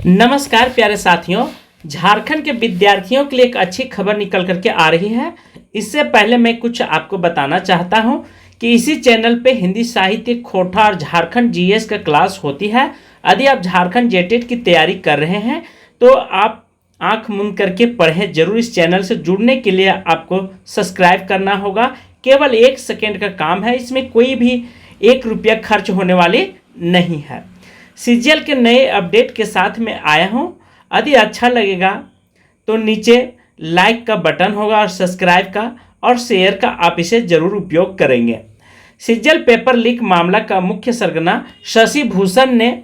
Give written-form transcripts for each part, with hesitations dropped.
नमस्कार प्यारे साथियों। झारखंड के विद्यार्थियों के लिए एक अच्छी खबर निकल करके आ रही है। इससे पहले मैं कुछ आपको बताना चाहता हूं कि इसी चैनल पे हिंदी साहित्य, खोटा और झारखंड जीएस का क्लास होती है। यदि आप झारखंड जेटेट की तैयारी कर रहे हैं तो आप आंख मूंद करके पढ़ें जरूर। इस चैनल से जुड़ने के लिए आपको सब्सक्राइब करना होगा। केवल 1 सेकेंड का काम है, इसमें कोई भी 1 रुपया खर्च होने वाली नहीं है। सीजीएल के नए अपडेट के साथ मैं आया हूं। यदि अच्छा लगेगा तो नीचे लाइक का बटन होगा और सब्सक्राइब का और शेयर का आप इसे जरूर उपयोग करेंगे। सीजीएल पेपर लीक मामला का मुख्य सरगना शशि भूषण ने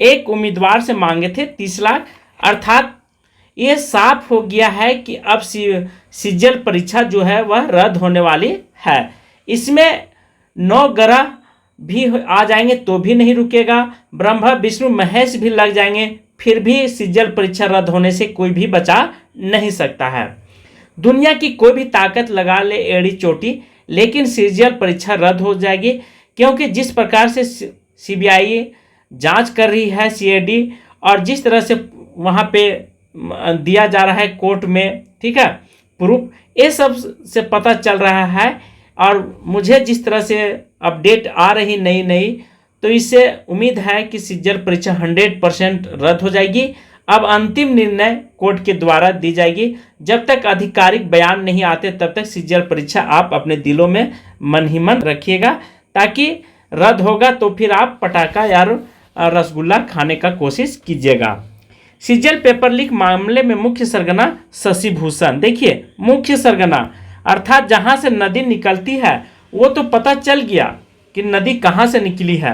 एक उम्मीदवार से मांगे थे 30 लाख। अर्थात ये साफ हो गया है कि अब सीजीएल परीक्षा जो है वह रद्द होने वाली है। इसमें 9 ग्रह भी आ जाएंगे तो भी नहीं रुकेगा। ब्रह्मा विष्णु महेश भी लग जाएंगे फिर भी सीजीएल परीक्षा रद्द होने से कोई भी बचा नहीं सकता है। दुनिया की कोई भी ताकत लगा ले एड़ी चोटी, लेकिन सीजीएल परीक्षा रद्द हो जाएगी। क्योंकि जिस प्रकार से सीबीआई जांच कर रही है, सीआईडी, और जिस तरह से वहाँ पे दिया जा रहा है कोर्ट में, ठीक है, प्रूफ, ये सब से पता चल रहा है। और मुझे जिस तरह से अपडेट आ रही नई तो इससे उम्मीद है कि सीजीएल परीक्षा 100% रद्द हो जाएगी। अब अंतिम निर्णय कोर्ट के द्वारा दी जाएगी। जब तक आधिकारिक बयान नहीं आते तब तक सीजीएल परीक्षा आप अपने दिलों में मन ही मन रखिएगा, ताकि रद्द होगा तो फिर आप पटाखा या रसगुल्ला खाने का कोशिश कीजिएगा। सीजीएल पेपर लीक मामले में मुख्य सरगना शशि भूषण। देखिए, मुख्य सरगना अर्थात जहां से नदी निकलती है वो तो पता चल गया कि नदी कहां से निकली है।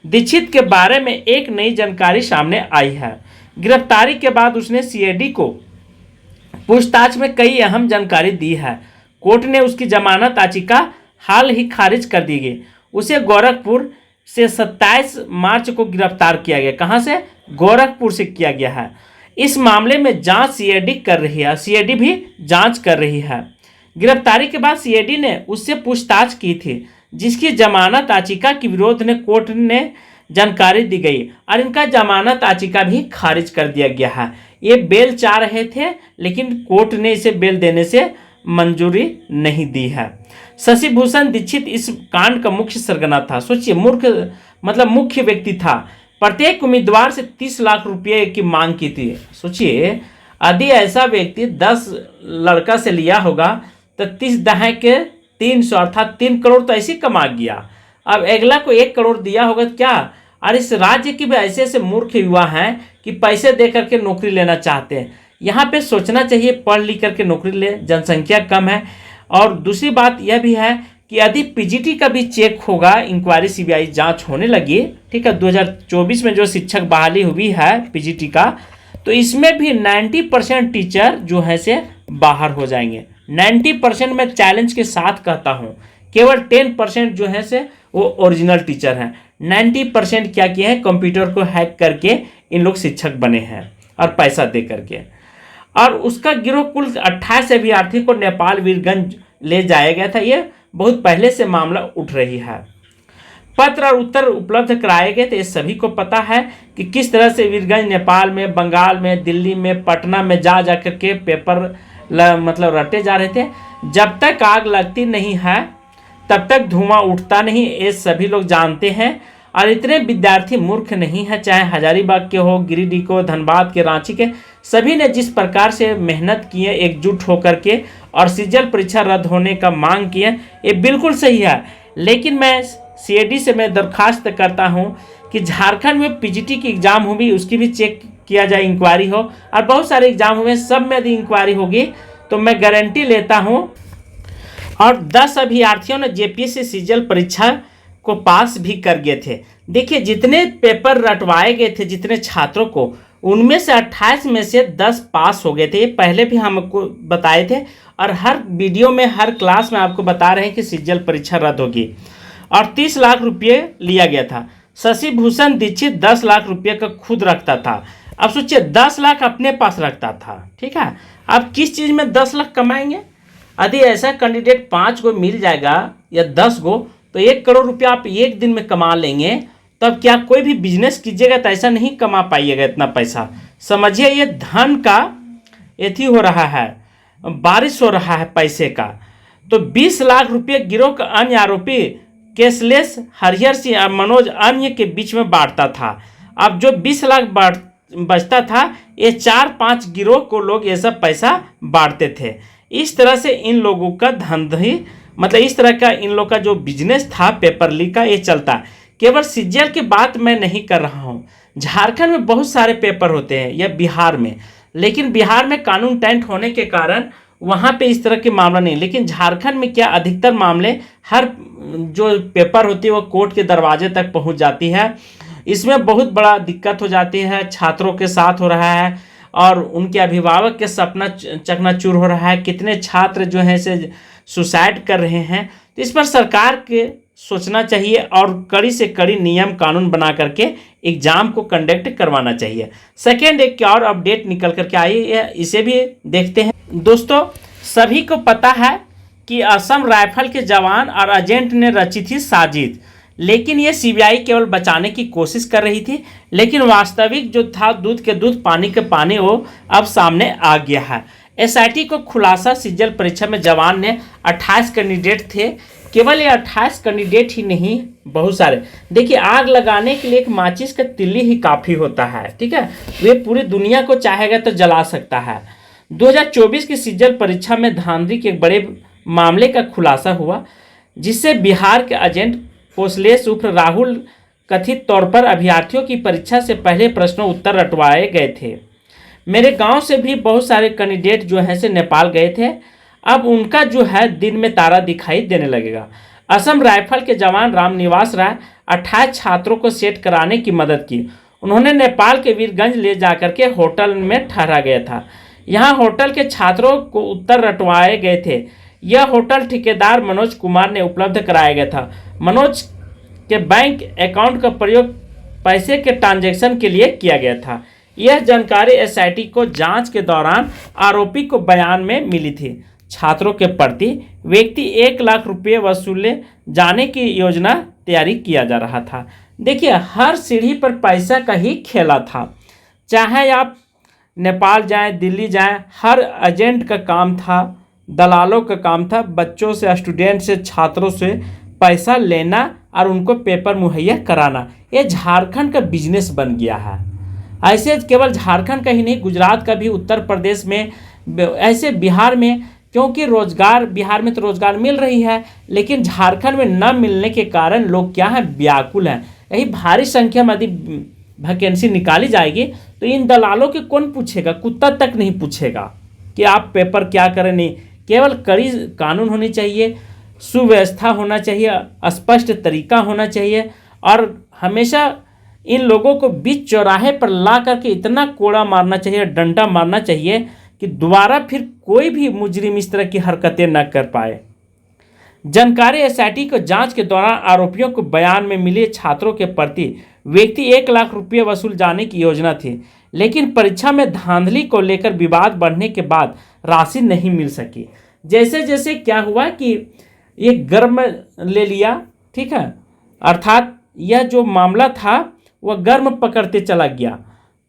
दीक्षित के बारे में एक नई जानकारी सामने आई है। गिरफ्तारी के बाद उसने सीआईडी को पूछताछ में कई अहम जानकारी दी है। कोर्ट ने उसकी जमानत याचिका हाल ही खारिज कर दी गई। उसे गोरखपुर से 27 मार्च को गिरफ्तार किया गया। कहां से? गोरखपुर से किया गया है। इस मामले में जांच सीआईडी कर रही है, सीआईडी भी जांच कर रही है। गिरफ्तारी के बाद सीआईडी ने उससे पूछताछ की थी, जिसकी जमानत याचिका के विरोध में कोर्ट ने जानकारी दी गई और इनका जमानत याचिका भी खारिज कर दिया गया है। ये बेल चाह रहे थे लेकिन कोर्ट ने इसे बेल देने से मंजूरी नहीं दी है। शशि भूषण दीक्षित इस कांड का मुख्य सरगना था। सोचिए, मुख्य व्यक्ति था। प्रत्येक उम्मीदवार से 30 लाख रुपये की मांग की थी। सोचिए, यदि ऐसा व्यक्ति 10 लड़का से लिया होगा तो 30 दहाई के 300 अर्थात 3 करोड़ तो ऐसे कमा गया। अब अगला को 1 करोड़ दिया होगा तो क्या। और इस राज्य के भी ऐसे मूर्ख युवा हैं कि पैसे दे करके नौकरी लेना चाहते हैं। यहाँ पे सोचना चाहिए, पढ़ लिख करके नौकरी ले, जनसंख्या कम है। और दूसरी बात यह भी है कि यदि पीजीटी का भी चेक होगा, इंक्वायरी सीबीआई जांच होने लगी, ठीक है, 2024 में जो शिक्षक बहाली हुई है पीजीटी का, तो इसमें भी 90% टीचर जो है से बाहर हो जाएंगे। 90% में चैलेंज के साथ कहता हूं, केवल 10% जो है से वो ओरिजिनल टीचर हैं। 90% क्या किए हैं, कंप्यूटर को हैक करके इन लोग शिक्षक बने हैं और पैसा दे करके। और उसका गिरोह कुल 28 अभ्यर्थी को नेपाल वीरगंज ले जाया गया था। ये बहुत पहले से मामला उठ रही है। पत्र और उत्तर उपलब्ध कराए गए थे। ये सभी को पता है कि किस तरह से वीरगंज नेपाल में, बंगाल में, दिल्ली में, पटना में जा करके पेपर रटे जा रहे थे। जब तक आग लगती नहीं है तब तक धुआं उठता नहीं, ये सभी लोग जानते हैं। और इतने विद्यार्थी मूर्ख नहीं है, चाहे हजारीबाग के हो, गिरिडीह को, धनबाद के, रांची के, सभी ने जिस प्रकार से मेहनत किए एकजुट होकर के और सीजीएल परीक्षा रद्द होने का मांग किए, ये बिल्कुल सही है। लेकिन मैं सीआईडी से मैं दरखास्त करता हूँ कि झारखंड में पीजीटी की एग्जाम हुई, उसकी भी चेक किया जाए, इंक्वायरी हो। और बहुत सारे एग्जाम हुए, सब में यदि इंक्वायरी होगी तो मैं गारंटी लेता हूं। और 10 अभ्यर्थियों ने जेपीएससी सीजीएल परीक्षा को पास भी कर गए थे। देखिए, जितने पेपर रटवाए गए थे, जितने छात्रों को, उनमें से 28 में से 10 पास हो गए थे। ये पहले भी हमको बताए थे और हर वीडियो में, हर क्लास में आपको बता रहे हैं कि सीजीएल परीक्षा रद्द होगी। और 30 लाख रुपये लिया गया था। शशि भूषण दीक्षित 10 लाख रुपये का खुद रखता था। अब सोचिए, 10 लाख अपने पास रखता था, ठीक है। अब किस चीज़ में 10 लाख कमाएंगे? यदि ऐसा कैंडिडेट 5 को मिल जाएगा या 10 को, तो 1 करोड़ रुपया आप एक दिन में कमा लेंगे। तब क्या कोई भी बिजनेस कीजिएगा तो ऐसा नहीं कमा पाइएगा इतना पैसा। समझिए ये धन का एथी हो रहा है, बारिश हो रहा है पैसे का। तो 20 लाख रुपये गिरोह का अन्य आरोपी केसलेस हरिहर सिंह और मनोज अन्य के बीच में बांटता था। अब जो 20 लाख बचता था, ये 4-5 गिरोह को लोग ये सब पैसा बांटते थे। इस तरह से इन लोगों का धंधा, मतलब इस तरह का इन लोग का जो बिजनेस था पेपर लीक का, ये चलता। केवल सीजीएल की बात मैं नहीं कर रहा हूँ, झारखंड में बहुत सारे पेपर होते हैं या बिहार में, लेकिन बिहार में कानून टेंट होने के कारण वहाँ पे इस तरह के मामला नहीं। लेकिन झारखंड में क्या अधिकतर मामले, हर जो पेपर होती है वो कोर्ट के दरवाजे तक पहुँच जाती है। इसमें बहुत बड़ा दिक्कत हो जाती है, छात्रों के साथ हो रहा है और उनके अभिभावक के सपना चकनाचूर हो रहा है। कितने छात्र जो हैं से सुसाइड कर रहे हैं। तो इस पर सरकार के सोचना चाहिए और कड़ी से कड़ी नियम कानून बना करके एग्जाम को कंडक्ट करवाना चाहिए। सेकेंड, एक और अपडेट निकल करके आई है, इसे भी देखते हैं। दोस्तों, सभी को पता है कि असम राइफल के जवान और एजेंट ने रची थी साजिश, लेकिन ये सीबीआई केवल बचाने की कोशिश कर रही थी। लेकिन वास्तविक जो था दूध के दूध पानी के पानी, वो अब सामने आ गया है। एसआईटी को खुलासा, सीजीएल परीक्षा में जवान ने 28 कैंडिडेट थे। केवल ये 28 कैंडिडेट ही नहीं, बहुत सारे। देखिए, आग लगाने के लिए एक माचिस का तिल्ली ही काफ़ी होता है, ठीक है। वे पूरी दुनिया को चाहेगा तो जला सकता है। 2024 की सीजीएल परीक्षा में धांधली के एक बड़े मामले का खुलासा हुआ, जिससे बिहार के एजेंट कोसलेस उर्फ राहुल कथित तौर पर अभ्यर्थियों की परीक्षा से पहले प्रश्नों उत्तर रटवाए गए थे। मेरे गांव से भी बहुत सारे कैंडिडेट जो हैं से नेपाल गए थे। अब उनका जो है दिन में तारा दिखाई देने लगेगा। असम राइफल के जवान रामनिवास राय 28 छात्रों को सेट कराने की मदद की। उन्होंने नेपाल के वीरगंज ले जाकर के होटल में ठहरा गया था। यहाँ होटल के छात्रों को उत्तर रटवाए गए थे। यह होटल ठेकेदार मनोज कुमार ने उपलब्ध कराया गया था। मनोज के बैंक अकाउंट का प्रयोग पैसे के ट्रांजैक्शन के लिए किया गया था। यह जानकारी एसआईटी को जांच के दौरान आरोपी को बयान में मिली थी। छात्रों के प्रति व्यक्ति 1 लाख रुपये वसूले जाने की योजना तैयारी किया जा रहा था। देखिए, हर सीढ़ी पर पैसा का ही खेला था। चाहे आप नेपाल जाएं, दिल्ली जाएं, हर एजेंट का काम था, दलालों का काम था, बच्चों से, स्टूडेंट से, छात्रों से पैसा लेना और उनको पेपर मुहैया कराना। ये झारखंड का बिजनेस बन गया है। ऐसे केवल झारखंड का ही नहीं, गुजरात का भी, उत्तर प्रदेश में, ऐसे बिहार में, क्योंकि रोजगार बिहार में तो रोजगार मिल रही है, लेकिन झारखंड में न मिलने के कारण लोग क्या है, व्याकुल हैं। यही भारी संख्या में यदि वैकेंसी निकाली जाएगी तो इन दलालों के कौन पूछेगा, कुत्ता तक नहीं पूछेगा कि आप पेपर क्या करें। नहीं, केवल कड़ी कानून होनी चाहिए, सुव्यवस्था होना चाहिए, स्पष्ट तरीका होना चाहिए और हमेशा इन लोगों को बीच चौराहे पर ला करके इतना कोड़ा मारना चाहिए, डंडा मारना चाहिए कि दोबारा फिर कोई भी मुजरिम इस तरह की हरकतें न कर पाए। जानकारी एसआईटी को जांच के दौरान आरोपियों को बयान में मिले छात्रों के प्रति व्यक्ति 1 लाख रुपये वसूल जाने की योजना थी, लेकिन परीक्षा में धांधली को लेकर विवाद बढ़ने के बाद राशि नहीं मिल सकी। जैसे जैसे क्या हुआ कि ये गर्म ले लिया, ठीक है, अर्थात यह जो मामला था वह गर्म पकड़ते चला गया।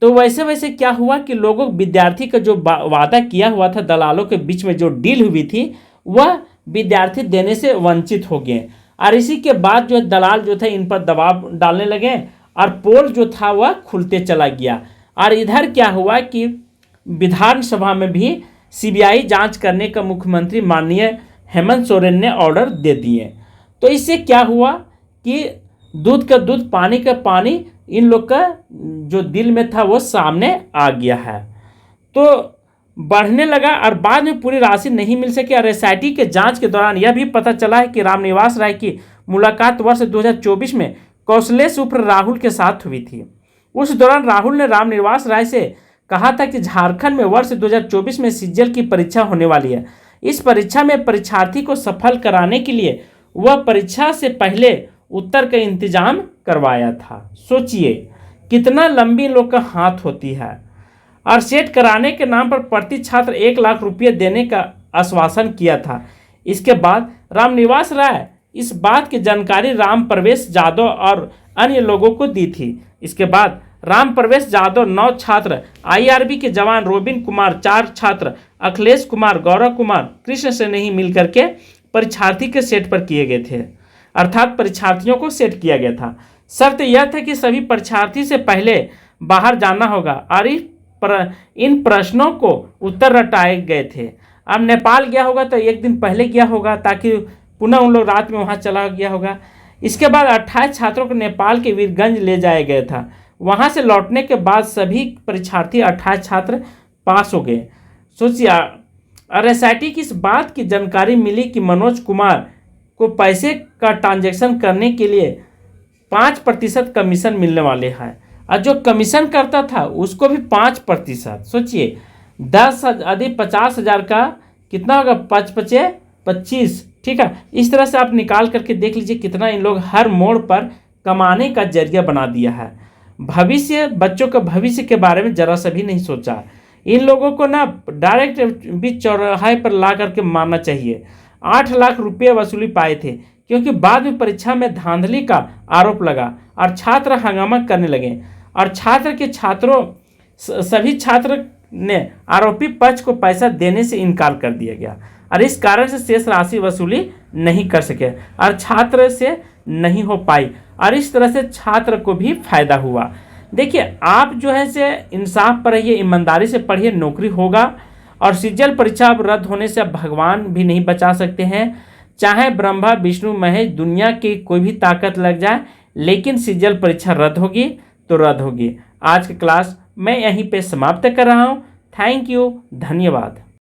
तो वैसे वैसे क्या हुआ कि लोगों, विद्यार्थी का जो वादा किया हुआ था, दलालों के बीच में जो डील हुई थी, वह विद्यार्थी देने से वंचित हो गए। और इसी के बाद जो दलाल जो थे इन पर दबाव डालने लगे और पोल जो था वह खुलते चला गया। और इधर क्या हुआ कि विधानसभा में भी सीबीआई जांच करने का मुख्यमंत्री माननीय हेमंत सोरेन ने ऑर्डर दे दिए। तो इससे क्या हुआ कि दूध का दूध पानी का पानी इन लोग का जो दिल में था वो सामने आ गया है। तो बढ़ने लगा और बाद में पूरी राशि नहीं मिल सकी। और एसआईटी के जांच के दौरान यह भी पता चला है कि रामनिवास राय की मुलाकात वर्ष 2024 में कौशलेश उर्फ राहुल के साथ हुई थी। उस दौरान राहुल ने रामनिवास राय से कहा था कि झारखंड में वर्ष 2024 में सीजीएल की परीक्षा होने वाली है। इस परीक्षा में परीक्षार्थी को सफल कराने के लिए वह परीक्षा से पहले उत्तर का इंतजाम करवाया था। सोचिए कितना लंबी लोग का हाथ होती है। और सेट कराने के नाम पर प्रति छात्र 1 लाख रुपये देने का आश्वासन किया था। इसके बाद रामनिवास राय इस बात की जानकारी राम प्रवेश यादव और अन्य लोगों को दी थी। इसके बाद राम प्रवेश यादव 9 छात्र, IRB के जवान रोबिन कुमार 4 छात्र, अखिलेश कुमार, गौरव कुमार, कृष्ण से नहीं मिलकर के परीक्षार्थी के सेट पर किए गए थे, अर्थात परीक्षार्थियों को सेट किया गया था। शर्त यह था कि सभी परीक्षार्थी से पहले बाहर जाना होगा और इन प्रश्नों को उत्तर रटाए गए थे। अब नेपाल गया होगा तो एक दिन पहले गया होगा ताकि पुनः उन लोग रात में वहाँ चला गया होगा। इसके बाद 28 छात्रों को नेपाल के वीरगंज ले जाया गया था। वहाँ से लौटने के बाद सभी परीक्षार्थी 28 छात्र पास हो गए। सोचिए, RSIT की इस बात की जानकारी मिली कि मनोज कुमार को पैसे का ट्रांजैक्शन करने के लिए 5% कमीशन मिलने वाले हैं, और जो कमीशन करता था उसको भी 5%। सोचिए 50,000 का कितना होगा, 5×5 = 25। ठीक है, इस तरह से आप निकाल करके देख लीजिए कितना इन लोग हर मोड़ पर कमाने का जरिया बना दिया है। भविष्य, बच्चों के भविष्य के बारे में जरा सा भी नहीं सोचा। इन लोगों को ना डायरेक्ट बीच चौराहे पर ला करके मारना चाहिए। 8 लाख रुपये वसूली पाए थे, क्योंकि बाद में परीक्षा में धांधली का आरोप लगा और छात्र हंगामा करने लगे और सभी छात्र ने आरोपी पक्ष को पैसा देने से इनकार कर दिया गया और इस कारण से शेष राशि वसूली नहीं कर सके और छात्र से नहीं हो पाई और इस तरह से छात्र को भी फायदा हुआ। देखिए, आप जो है से इंसाफ पर रहिए, ईमानदारी से पढ़िए, नौकरी होगा। और सीजीएल परीक्षा अब रद्द होने से अब भगवान भी नहीं बचा सकते हैं, चाहे ब्रह्मा विष्णु महेश दुनिया की कोई भी ताकत लग जाए, लेकिन सीजीएल परीक्षा रद्द होगी तो रद्द होगी। आज की क्लास मैं यहीं पे समाप्त कर रहा हूँ। थैंक यू, धन्यवाद।